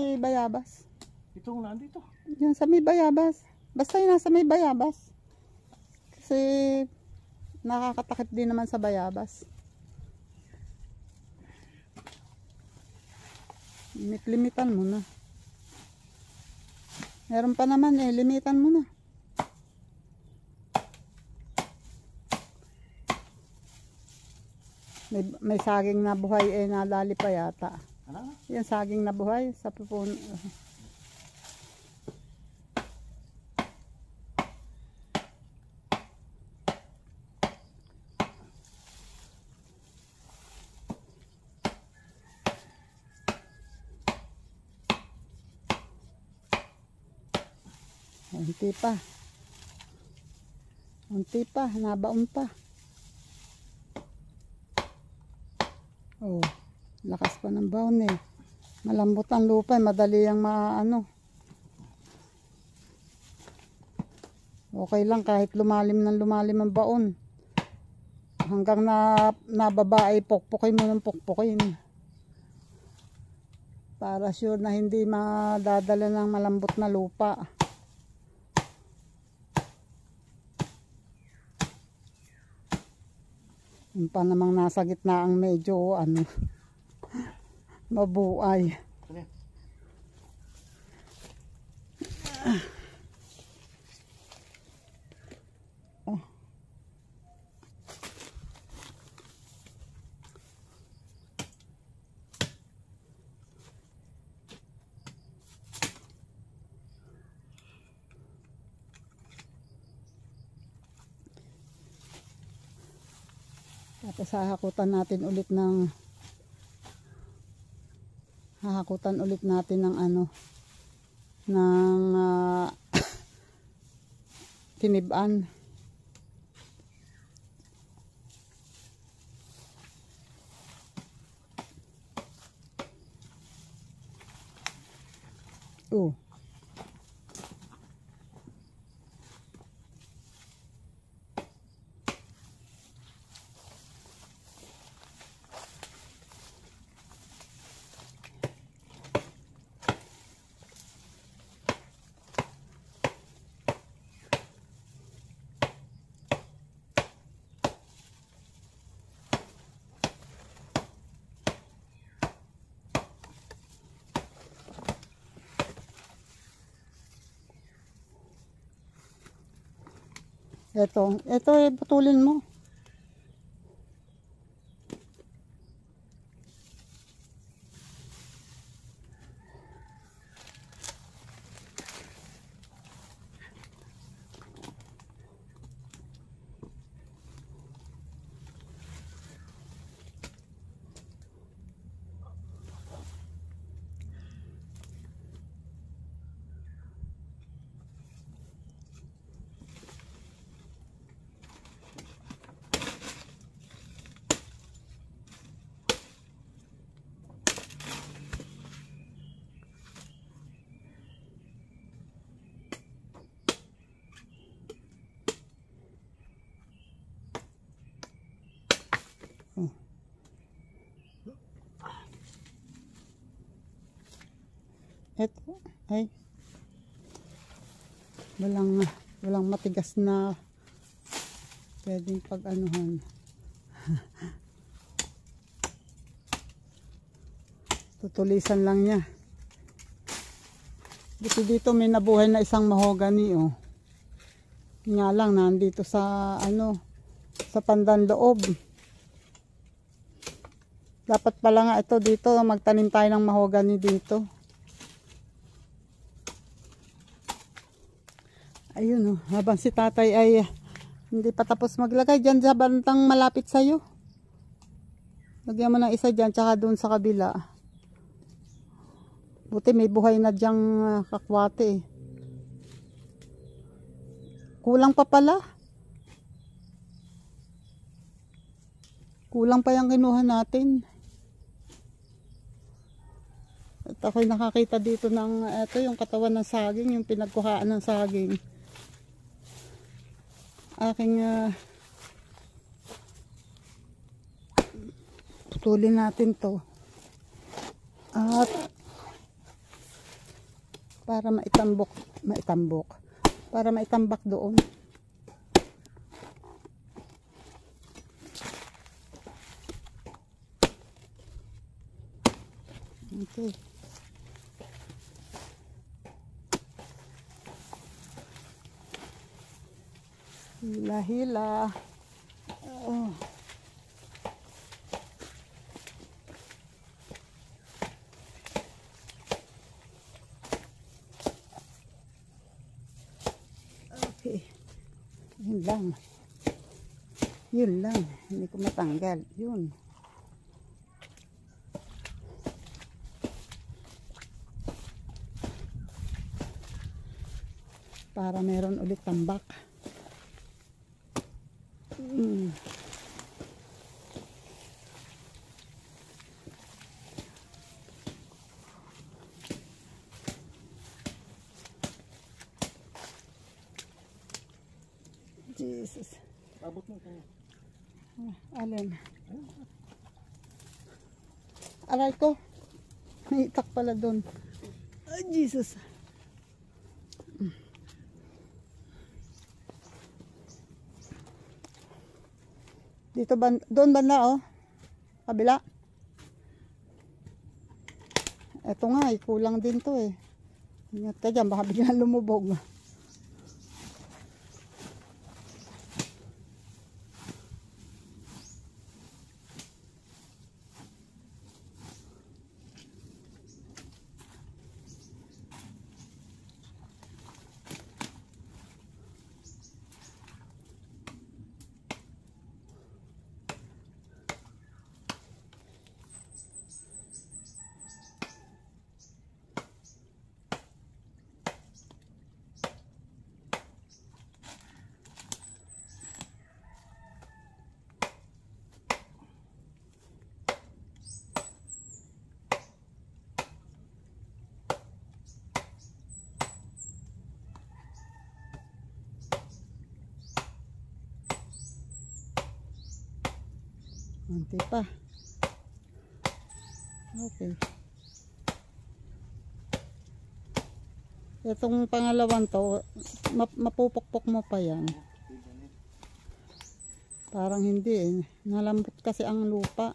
may bayabas. Itong nandito. Yan sa may bayabas. Basta yun nasa may bayabas. Kasi nakakatakip din naman sa bayabas. Limitan mo na. Meron pa naman eh, limitan mo na. May saging na buhay eh, nadali pa yata. Ano? Yan saging na buhay sa pupuno. Unti pa, nabaon pa. Oh, lakas pa ng baon eh. Malambot ang lupa, madali ang maano. Okay lang kahit lumalim ang baon. Hanggang nababa ay pukpukin mo ng pukpukin. Para sure na hindi madadala ng malambot na lupa. Yung pa namang nasa gitna ang medyo ano mabuay. Oh. Tapos hahakutan ulit natin ng ano ng tiniban. Oh. Ito eh, putulin mo. Ito ay walang matigas na pwedeng pag-anuhan. Tutulisan lang niya. Dito may nabuhay na isang mahogany oh. Nga lang nandito sa ano sa pandan loob. Dapat pala nga ito dito magtanim tayo ng mahogany dito. Ayun oh, habang si tatay ay hindi pa tapos maglagay dyan sa bantang malapit sa'yo. Lagyan mo ng isa dyan tsaka doon sa kabila. Buti may buhay na dyang kakwate eh. Kulang pa pala. Kulang pa yung kinuha natin. At ako'y nakakita dito ng ito yung katawan ng saging, yung pinagkuhaan ng saging. Aking putulin natin to at para para maitambak doon. Okay. Hila-hila. Oh. Okay. Yun lang. Yun lang. Hindi ko matanggal. Yun. Para meron ulit tambak. Jesus. Abot mo kaya. Alin? Aray ko. May itak pala doon. Ay, Jesus. Dito doon banda oh. Kabila. Eto nga, kulang din to eh. Ingat ka dyan, baka biglang lumubog. Konti pa. Okay. Itong pangalawang to, mapupukpok mo pa yan. Parang hindi eh. Nalambot kasi ang lupa.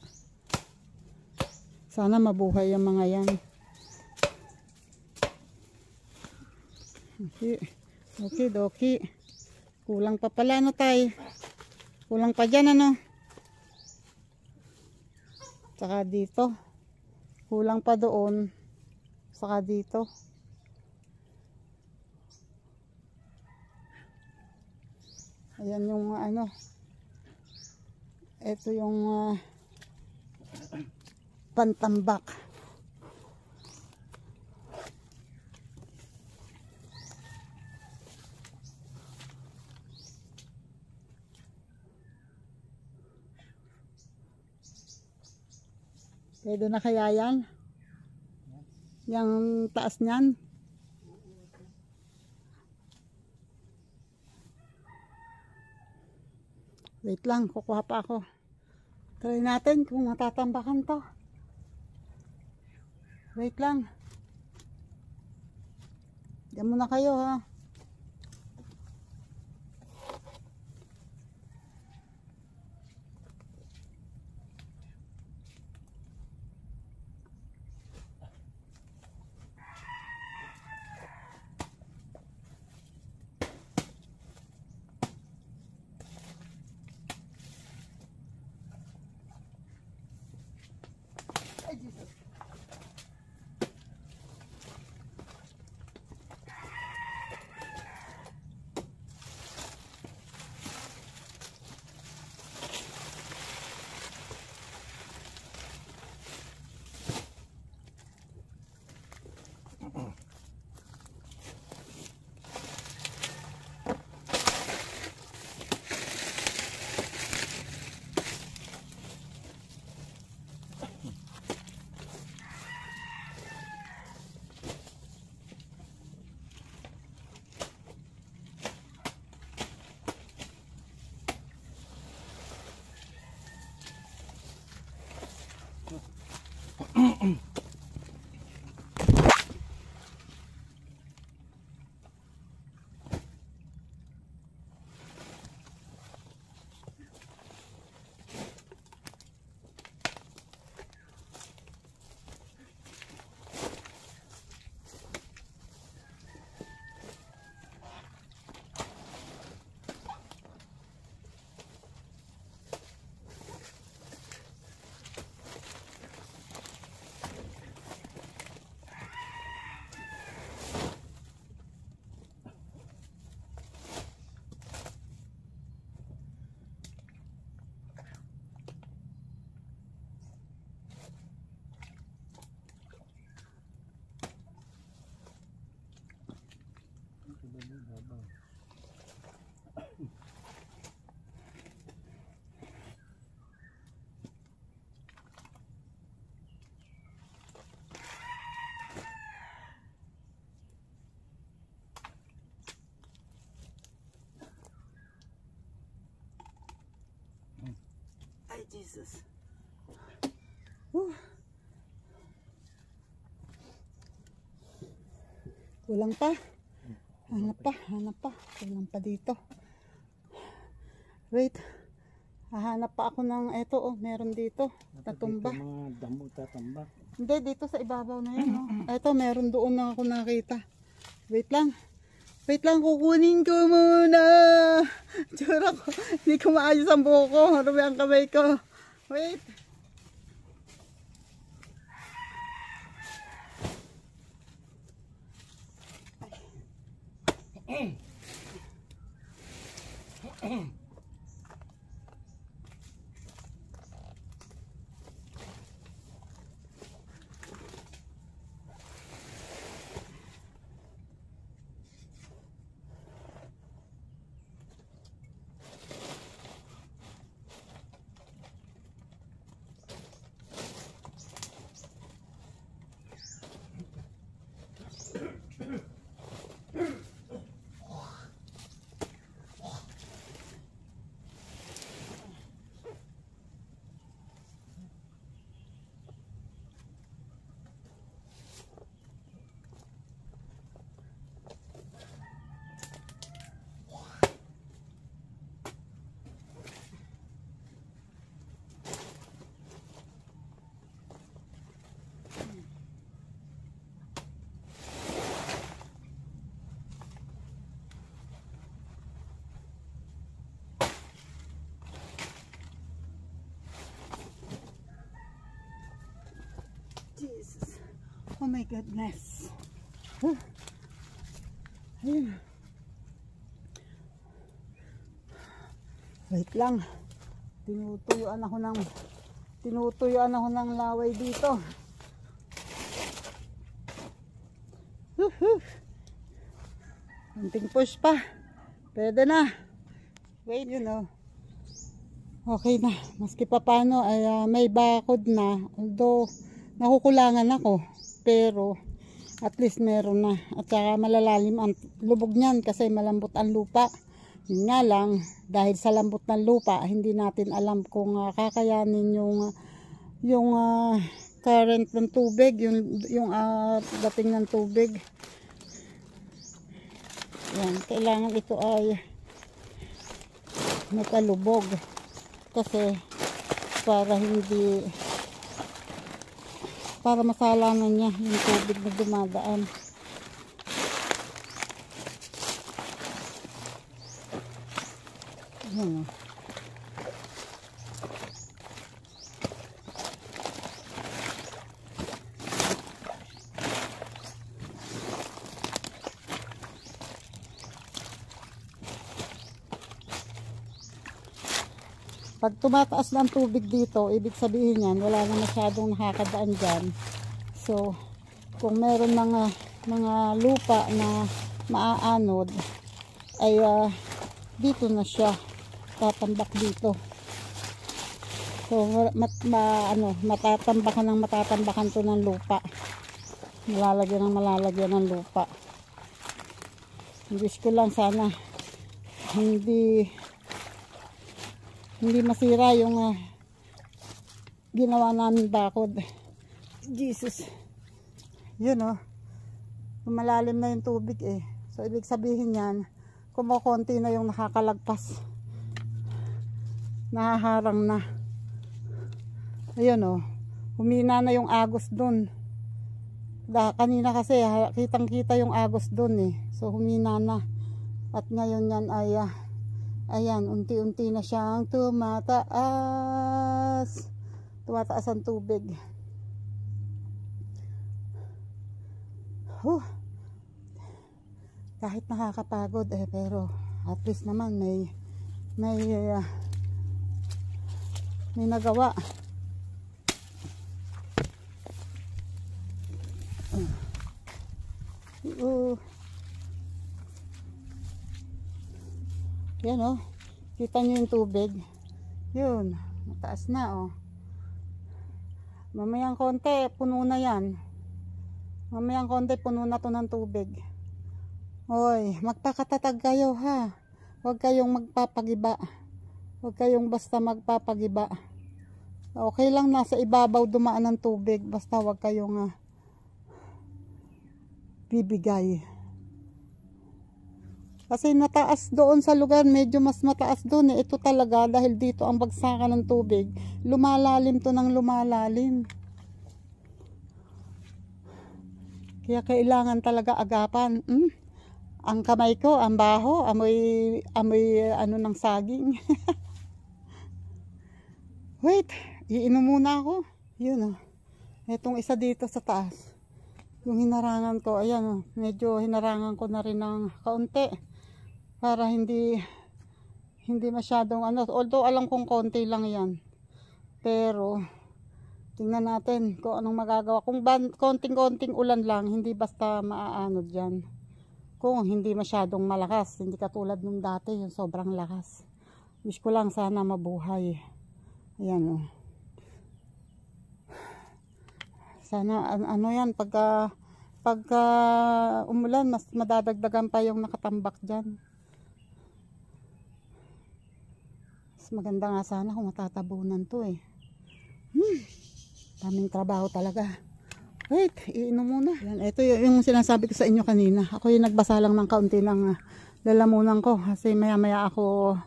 Sana mabuhay yung mga yan. Okay. Okay, doki. Kulang pa pala no tay. Kulang pa dyan ano. Saka dito. Kulang pa doon. Saka dito. Ayan yung ano. Ito yung pantambak. Pwede na kaya yan? Yung taas niyan? Wait lang, kukuha pa ako. Try natin kung matatambakan to. Wait lang. Diyan muna kayo ha. Jesus. Whew. Kulang pa. Hanap pa. Kulang pa dito. Wait. Hahanap pa ako ng eto, oh, meron dito. Tatumba. Dito mga damo tatamba. Hindi, dito sa ibabaw na yun, oh. Eto, meron doon na ako nakita. Wait lang. Wait lang, kukunin ko muna. Tsura ko. Hindi ko maayos ang buhok ko. Marami ang kamay ko. Wait. Jesus. Oh my goodness. Ayun. Wait lang. Tinutuyuan ako ng laway dito. Kunting push pa. Pwede na. Wait, you know. Okay na. Maski pa paano ay may bakod na. Although nakukulangan ako, pero at least meron na. At saka malalalim ang lubog niyan kasi malambot ang lupa. Yun nga lang, dahil sa lambot ng lupa, hindi natin alam kung kakayanin yung current ng tubig, yung dating ng tubig. Yan, kailangan ito ay makalubog kasi para masalanan niya yung tubig na dumadaan. Ayan. Pag tumataas na ang tubig dito, ibig sabihin yan, wala na masyadong nakakadaan dyan. So, kung meron mga lupa na maaanod, ay dito na siya, tatambak dito. So, matatambakan to ng lupa. Malalagyan ng lupa. Wish ko lang sana hindi masira yung ginawa namin bakod. Jesus. Yun oh. Malalim na yung tubig eh. So ibig sabihin yan, kumukonti na yung nakakalagpas. Nahaharang na. Ayun oh. Humina na yung agos dun. Kanina kasi kitang kita yung agos dun eh. So humina na. At ngayon yan ay ayan, unti-unti na siyang tumataas. Tumataas ang tubig. Kahit nakakapagod eh, pero at least naman may nagawa. Yan oh, kita nyo yung tubig. Yun, mataas na oh. Mamayang konti, puno na yan. Mamayang konti, puno na to ng tubig. Hoy, magpakatatag kayo ha. Huwag kayong magpapagiba. Huwag kayong basta magpapagiba. Okay lang nasa ibabaw dumaan ng tubig, basta wag kayong bibigay. Kasi nataas doon sa lugar, medyo mas mataas doon eh. Ito talaga dahil dito ang bagsakan ng tubig, lumalalim to ng lumalalim. Kaya kailangan talaga agapan. Ang kamay ko, ang baho, amoy ano ng saging. Wait, iinom muna ako. Yun Etong isa dito sa taas. Yung hinarangan ko, ayan medyo hinarangan ko na rin ng kaunti. Para hindi masyadong although alam kong konti lang yan. Pero tingnan natin kung anong magagawa. Kung konting-konting ulan lang, hindi basta maaano dyan. Kung hindi masyadong malakas, hindi katulad nung dati, yung sobrang lakas. Wish ko lang sana mabuhay. Ayan Sana yan, pagka umulan, mas madadagdagan pa yung nakatambak dyan. Maganda nga sana kung matatabunan to daming trabaho talaga. Wait, iinom muna. Yan, ito yung sinasabi ko sa inyo kanina. Ako yung nagbasa lang ng kaunti ng lalamunan ko kasi maya maya ako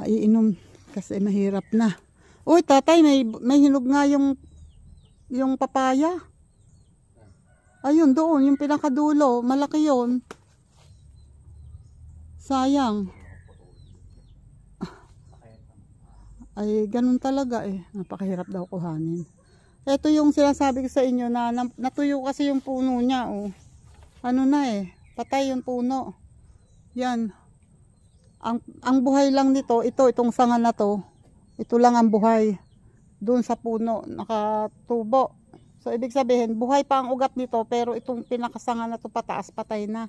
iinom kasi mahirap na. Uy tatay, may hinog nga yung papaya. Ayun doon, yung pinakadulo, malaki yun. Sayang. Ay ganun talaga napakahirap daw kuhanin. Ito yung sinasabi ko sa inyo na natuyo kasi yung puno niya patay yung puno. Yan, ang buhay lang nito, itong sanga na to, ito lang ang buhay doon sa puno, nakatubo. So ibig sabihin buhay pa ang ugat nito, pero itong pinakasanga na to pataas, patay na.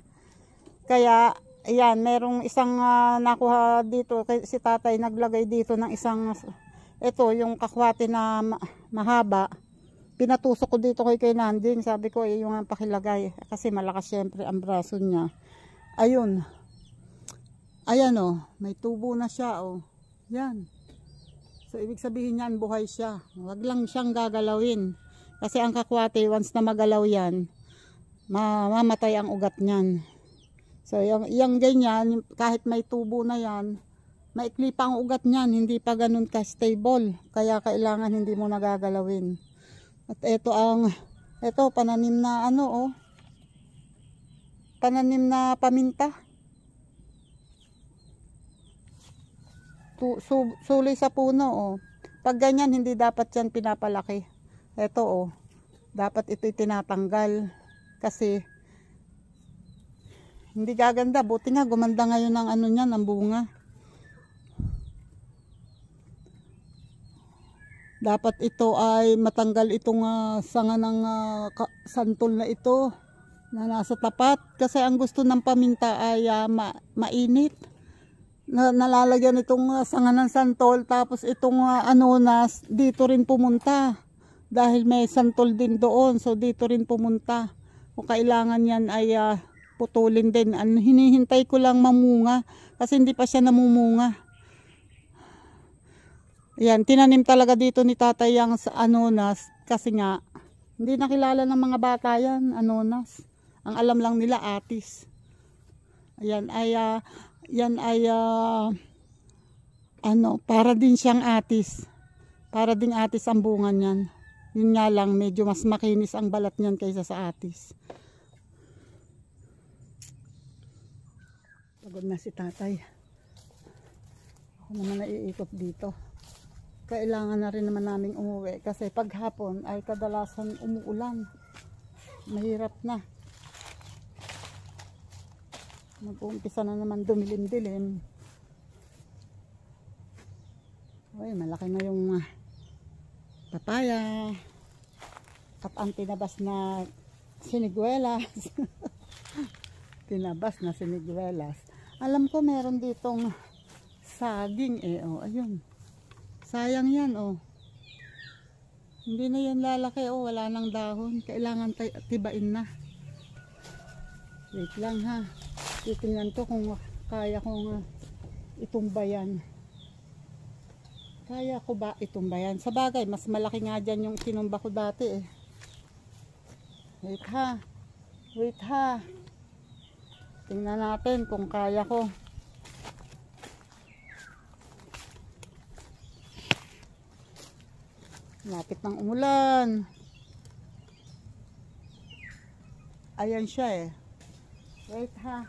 Kaya ayan, merong isang nakuha dito, si tatay naglagay dito ng isang, ito yung kakwate na mahaba, pinatusok ko dito kay Nanding, sabi ko yung pakilagay, kasi malakas syempre ang braso niya. Ayun, ayan may tubo na siya yan. So ibig sabihin niyan buhay siya, wag lang siyang gagalawin, kasi ang kakwate once na magalaw yan, mamamatay ang ugat niyan. So yung ganyan, kahit may tubo na yan, maikli pa ang ugat niyan, hindi pa ganun ka stable. Kaya kailangan hindi mo nagagalawin. At ito pananim na pananim na paminta. Suloy sa puno Pag ganyan hindi dapat yan pinapalaki. Ito dapat ito'y tinatanggal kasi hindi gaganda. Buti nga gumanda ngayon ng niyan, ng bunga. Dapat ito ay matanggal itong sanga ng santol na ito na nasa tapat. Kasi ang gusto ng paminta ay mainit. Nalalagyan itong sanga ng santol, tapos itong anonas dito rin pumunta. Dahil may santol din doon, so dito rin pumunta. Kung kailangan yan ay putulin din. Hinihintay ko lang mamunga kasi hindi pa siya namumunga. Yan, tinanim talaga dito ni tatay yung anonas kasi nga hindi nakilala ng mga bata yan, anonas. Ang alam lang nila atis. Ayan ay para din siyang atis. Para ding atis ang bunga niyan. Yun nga lang, medyo mas makinis ang balat niyan kaysa sa atis. Pagod na si tatay. Ako naman naiikot dito. Kailangan na rin naman naming umuwi kasi paghapon ay kadalasan umuulan. Mahirap na. Mag-uumpisa na naman dumilim-dilim. Uy, malaki na yung papaya. At ang tinabas na siniguelas. Tinabas na siniguelas. Alam ko meron ditong saging ayun. Sayang yan Hindi na yan lalaki wala nang dahon. Kailangan tibain na. Wait lang ha. Titingnan ko kung kaya kong itumba yan. Kaya ko ba itumbayan? Sa bagay, mas malaki nga dyan yung tinumba ko dati eh. Wait ha. Wait ha. Tingnan natin kung kaya ko. Lapit ng umulan. Ayan siya eh. Wait ha.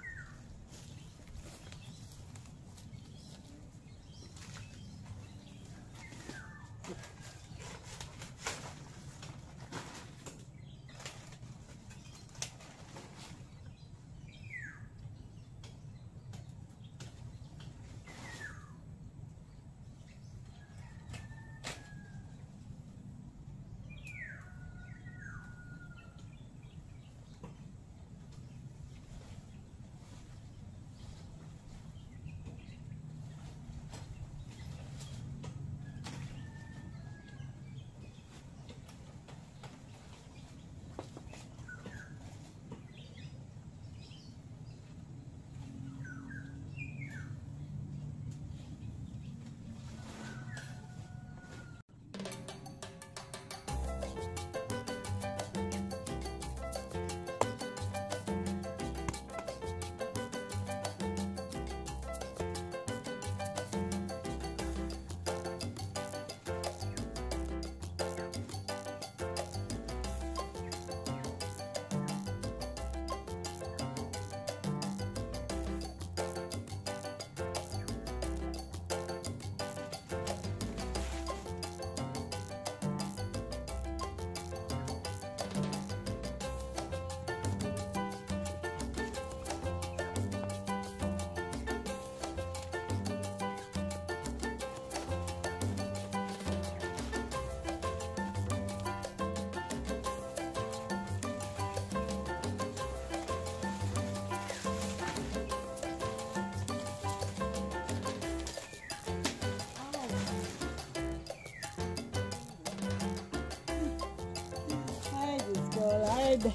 Lord.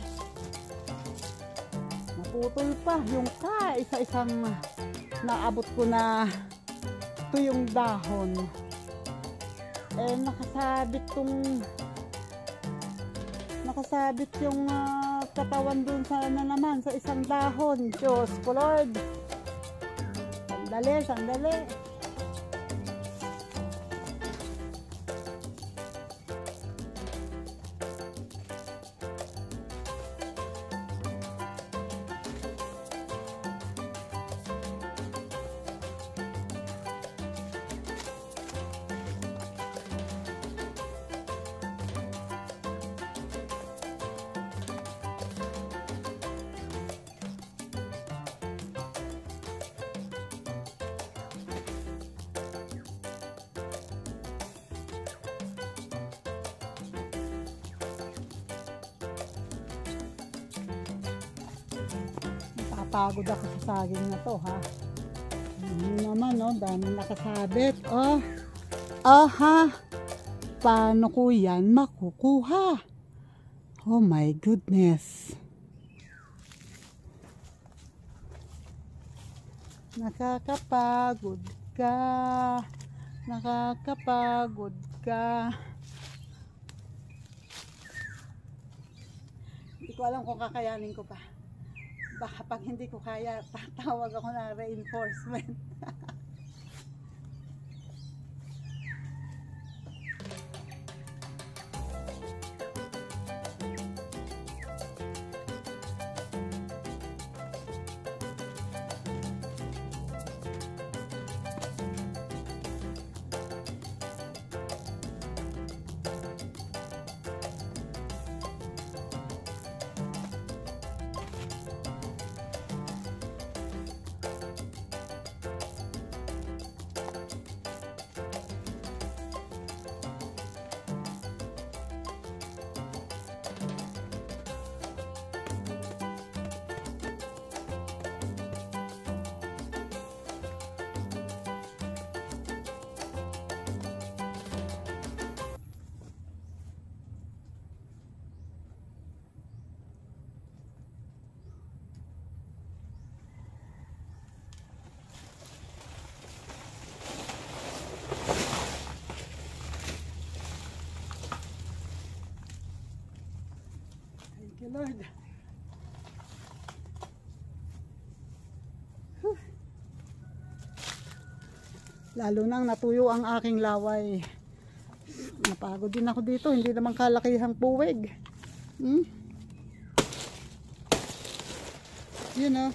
Naputol pa yung isa-isang naabot ko na ito yung dahon. Eh nakasabit yung katawan dun sa naman sa isang dahon. Diyos ko Lord. Sandali, sandali. Pagod ako sa saging na to ha. Ano naman no, dami nakasabit. Oh. Aha. Paano ko yan makukuha? Oh my goodness. Nakakapagod ka. Nakakapagod ka. Hindi ko alam kung kakayanin ko pa. Baka pag hindi ko kaya, tatawag ako ng reinforcement. you, Lord. Lalo nang natuyo ang aking laway. Napagod din ako dito, hindi naman kalakihang puweg. You know.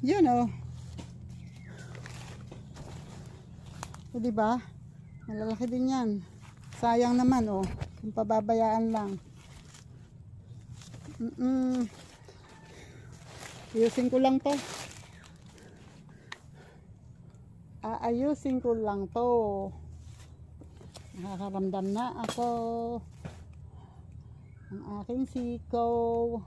You know. O, diba? Malalaki din yan. Sayang naman, oh. Kung pababayaan lang. Ayusin ko lang to. Aayusin ko lang to. Nakakaramdam na ako. Ang aking sikaw.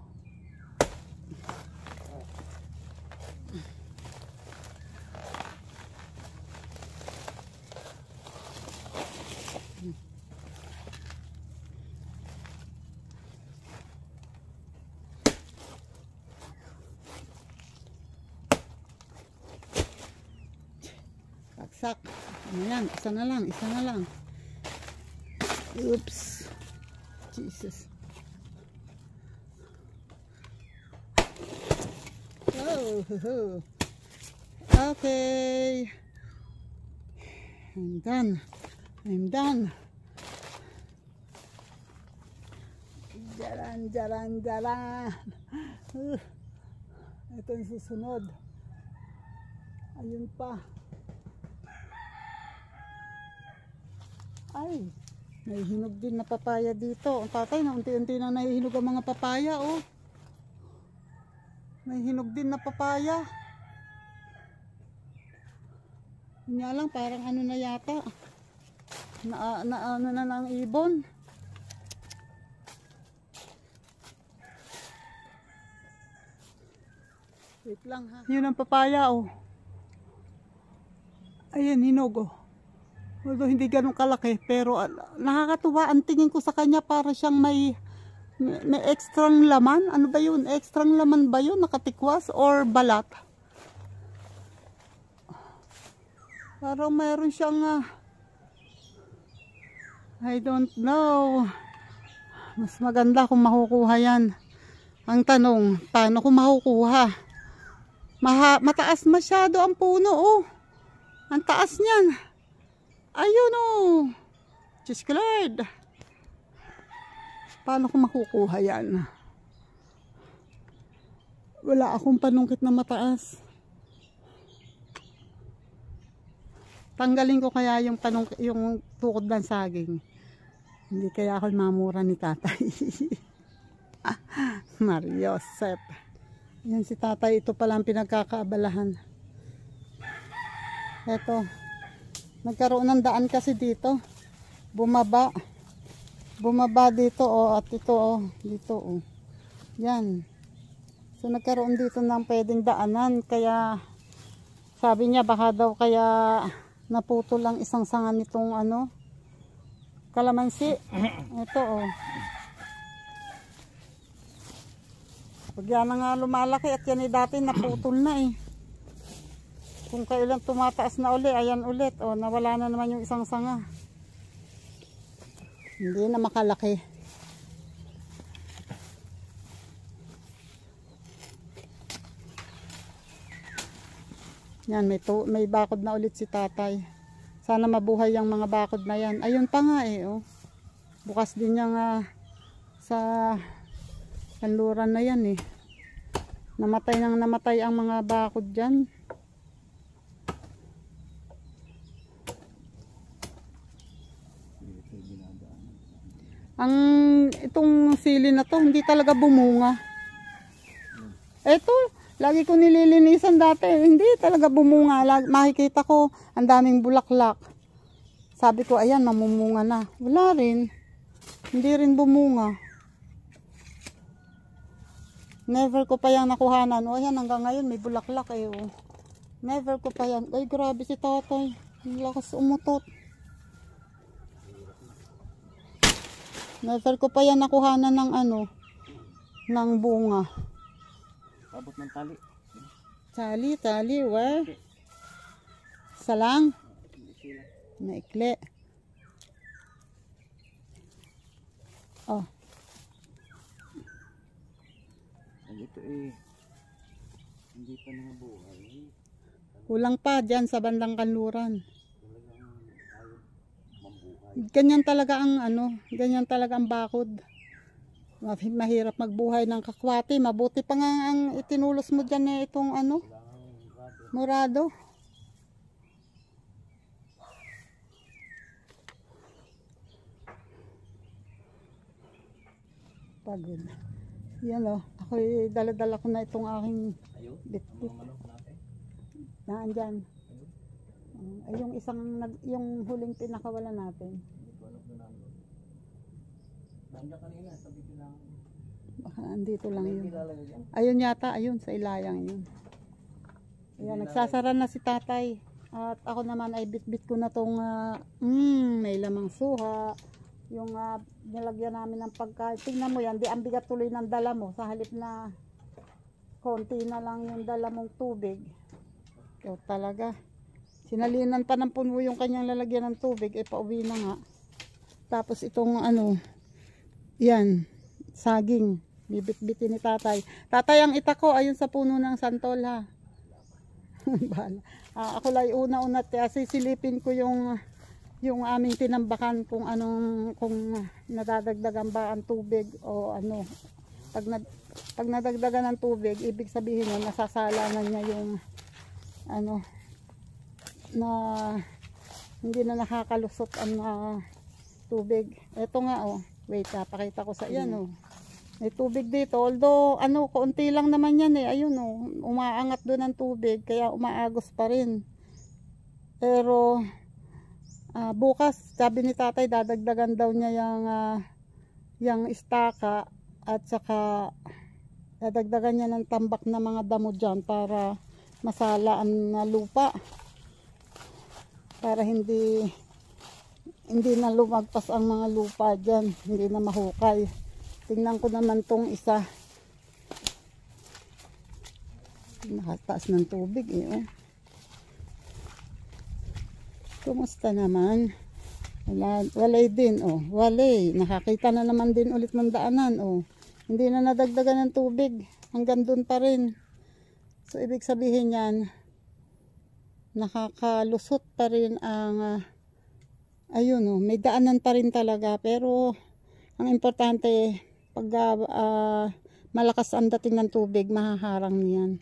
Saksak. Ano yan? Isa na lang. Isa na lang. Oops. Jesus. Oh. Okay. I'm done. I'm done. Jalan. Ito yung susunod. Ayun pa. Ay, nahihinog din na papaya dito. Ang tatay na unti-unti na nahihinog ang mga papaya, oh. Nahihinog din na papaya. Nga lang, parang ano na yata. Ano na ng ibon. Wait lang, ha. Yun ang papaya, oh. Ayan, hinog, oh. Although hindi ganun kalaki, pero nakakatuwa ang tingin ko sa kanya, para siyang may extrang laman. Ano ba yun? Extrang laman ba yun? Nakatikwas or balat? Parang mayroon siyang I don't know. Mas maganda kung makukuha yan. Ang tanong, paano ko makukuha? Mataas masyado ang puno, oh. Ang taas niyan. Ayun, oh. Diyos ko, Lord. Paano ko makukuha yan? Wala akong panungkit na mataas. Tanggalin ko kaya yung yung tukod ng saging. Hindi kaya ako mamura ni tatay. Mariosep. Yan si tatay. Ito pala ang pinagkakaabalahan. Eto. Nagkaroon ng daan kasi dito. Bumaba dito, oh, at ito, oh, dito, oh. Yan. So nagkaroon dito ng pwedeng daanan, kaya sabi niya baka daw kaya naputol lang isang sanga nitong ano, kalamansi. Ito, oh. Pag yan na nga lumalaki, at yan dati naputol na, eh. Kung kailan tumataas na uli, ayan ulit, oh, nawala na naman yung isang sanga. Hindi na makalaki. Yan, may bakod na ulit si tatay. Sana mabuhay yung mga bakod na yan. Ayun pa nga, eh, oh. Bukas din niya nga sa kanluran na yan, eh. Namatay ang mga bakod dyan. Itong sili na to, hindi talaga bumunga. Ito, lagi ko nililinisan dati, hindi talaga bumunga. Makikita ko, ang daming bulaklak. Sabi ko, ayan, mamumunga na. Wala rin. Hindi rin bumunga. Never ko pa yan nakuhanan. O, ayan, hanggang ngayon may bulaklak, eh. Oh. Never ko pa yan. Ay, grabe si tatay. Ang lakas umutot. Never ko pa yan nakuhanan ng ano, ng bunga. Abot ng tali. Tali, weh. Salang. Maikli. Oh. Ay, ito eh. Hindi pa nangabuhay. Kulang pa dyan sa bandang kanluran. Talagang ayaw mambuhay. Ganyan talaga ang ganyan talaga ang bakod. Mahirap magbuhay ng kakwati. Mabuti pa nga ang itinulos mo dyan eh, itong murado. Pagod. Yan o. Ako'y dala-dala ko na itong aking bitbit. Naan dyan. Ay, yung isang, yung huling pinakawala natin. Baka andito lang yun. Ayun yata, ayun sa ilayang yun. Ayan, nagsasara na si tatay. At ako naman ay bitbit ko na tong may lamang suha. Yung nilagyan namin ng pagkain. Tingnan mo yan, di ang bigat tuloy ng dala mo. Sa halip na konti na lang yung dala mong tubig. Ikaw talaga. Sinalinan pa ng puno yung kanyang lalagyan ng tubig. Eh, pauwi na nga. Tapos itong yan, saging. Bibit-bitin ni tatay. Tatay, ang itako, ayun sa puno ng santol ha. Bahala. Ako lang una-una, sisilipin ko yung aming tinambakan kung nadadagdagan ba ang tubig o ano. Pag nadagdagan ng tubig, ibig sabihin nun, nasasala na niya yung na hindi na nakakalusot ang tubig. Ito nga wait, pakita ko sa iyan may tubig dito, although kaunti lang naman yan eh. Ayun umaangat doon ang tubig, kaya umaagos pa rin. Pero bukas, sabi ni tatay, dadagdagan daw niya yung istaka at saka dadagdagan niya ng tambak na mga damo dyan para masala ang lupa. Para hindi na lumagpas ang mga lupa dyan, hindi na mahukay. Tingnan ko naman tong isa. Nakataas ng tubig eh. Kumusta naman? Walay din walay. Nakakita na naman din ulit ng daanan Hindi na nadagdagan ng tubig. Hanggang doon pa rin. So ibig sabihin yan, nakakalusot pa rin ang may daanan pa rin talaga. Pero ang importante, pag malakas ang dating ng tubig, mahaharang niyan.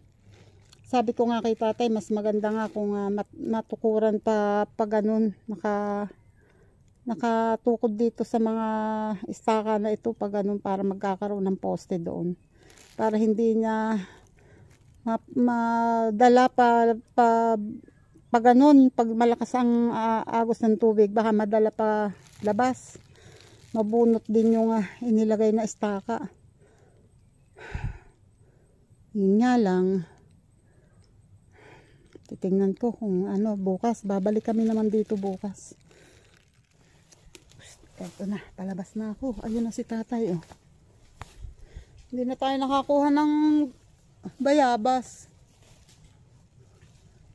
Sabi ko nga kay tatay, mas maganda nga kung matukuran pa ganun, nakatukod dito sa mga istaka na ito pag ganun, para magkakaroon ng poste doon. Para hindi niya madala pa ganun, pag malakas ang agos ng tubig, baka madala pa labas. Mabunot din yung inilagay na istaka. Yun nga lang, titingnan ko kung bukas, babalik kami naman dito bukas. Ito na, palabas na ako. Ayun na si tatay Hindi na tayo nakakuha ng bayabas.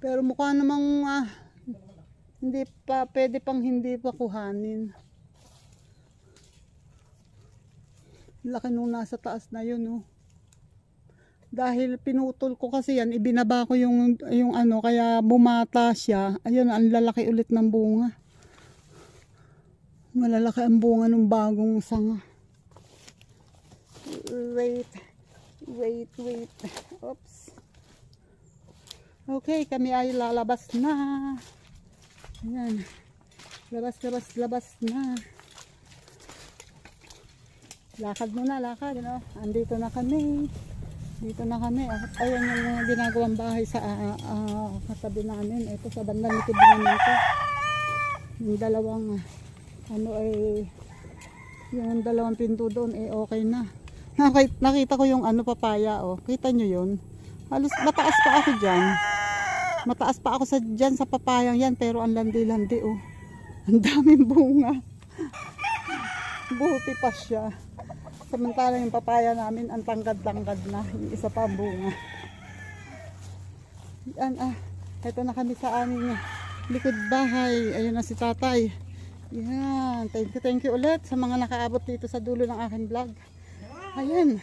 Pero mukha namang hindi pa, pwede pang hindi pa kuhanin. Laki nung nasa taas na yun Dahil pinutol ko kasi yan, ibinaba ko yung kaya bumata siya. Ayun, ang lalaki ulit ng bunga. Malalaki ang bunga ng bagong sanga. Wait. Oops. Okay, kami ay lalabas na. Ayan. Labas na. Lakad muna, lakad. Andito na kami. Ayan yung ginagawang bahay sa katabi namin. Ito sa bandang likod namin ito. Yung dalawang yung dalawang pinto doon okay na. Nakita ko yung papaya Kita nyo yun? Halos mataas pa ako dyan. Mataas pa ako dyan sa papayang yan, pero ang landi-landi Ang daming bunga. Buti pa siya. Samantala yung papaya namin, ang tangkad-tangkad na. Yung isa pa ang bunga. Yan, ito na kami sa aming likod bahay. Ayun na si tatay. Yan, thank you ulit sa mga nakaabot dito sa dulo ng aking vlog. Ayan,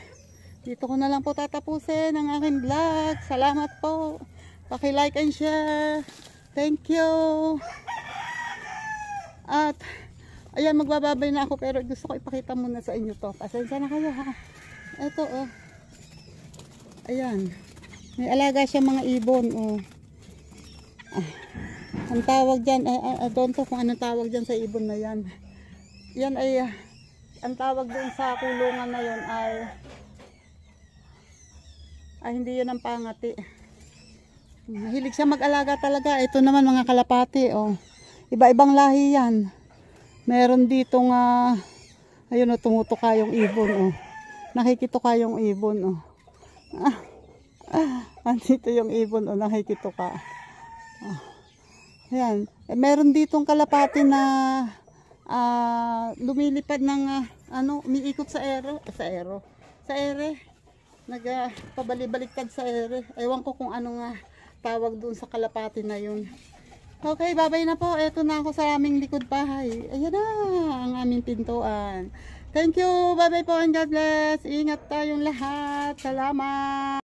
dito ko na lang po tatapusin ang aking vlog. Salamat po. Paki-like and share. Thank you. At ayan, magbababay na ako pero gusto ko ipakita muna sa inyo to. Pasensya na kayo ha. Ito ayan. May alaga siya mga ibon ang tawag dyan, don't know kung anong tawag dyan sa ibon na yan. Yan ay, ang tawag doon sa kulungan na yon ay hindi yun ang pangati. Mahilig siya mag-alaga talaga. Ito naman mga kalapati iba-ibang lahi yan. Meron dito nga ayun tumutuka yung ibon nakikituka yung ibon andito yung ibon nakikituka ayan. Meron ditong kalapati na lumilipad ng umiikot sa ere nagpabalik-baliktad sa ere. Ewan ko kung ano nga tawag doon sa kalapati na yun. Okay, babay na po. Eto na ako sa aming likod bahay. Ayan na ang aming pintuan. Thank you. Bye-bye po and God bless. Ingat tayong lahat. Salamat.